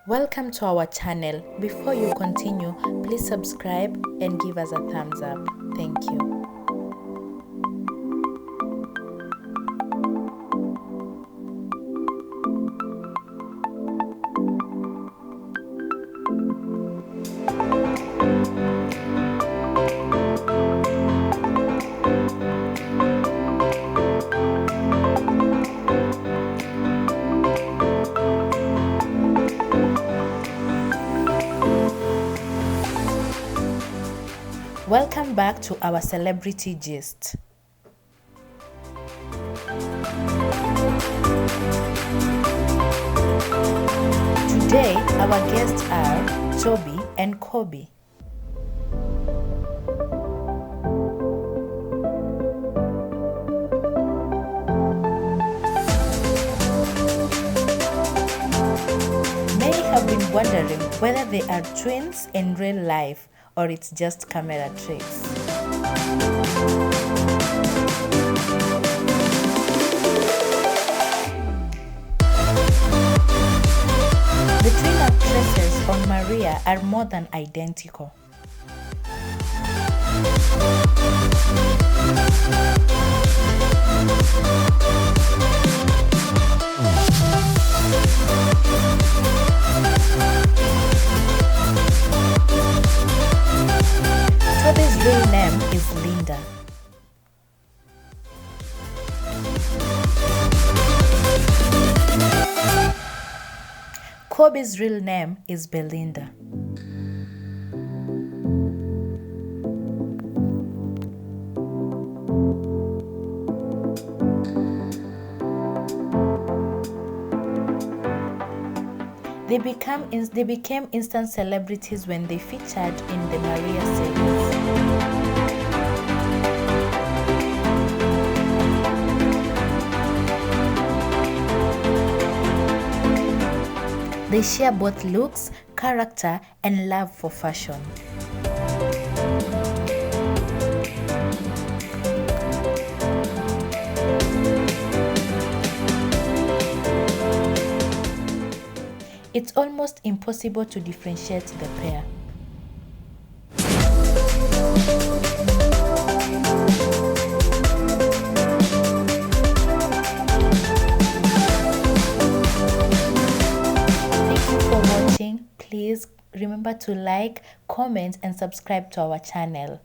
Welcome to our channel. Before you continue, please subscribe and give us a thumbs up. Thank you. Welcome back to our celebrity gist. Today, our guests are Tobi and Kobi. Many have been wondering whether they are twins in real life or it's just camera tricks. The twin actresses on Maria are more than identical. Tobi's real name is Linda. Kobi's real name is Belinda. They became instant celebrities when they featured in the Maria series. They share both looks, character, and love for fashion. It's almost impossible to differentiate the pair. Thank you for watching. Please remember to like, comment, and subscribe to our channel.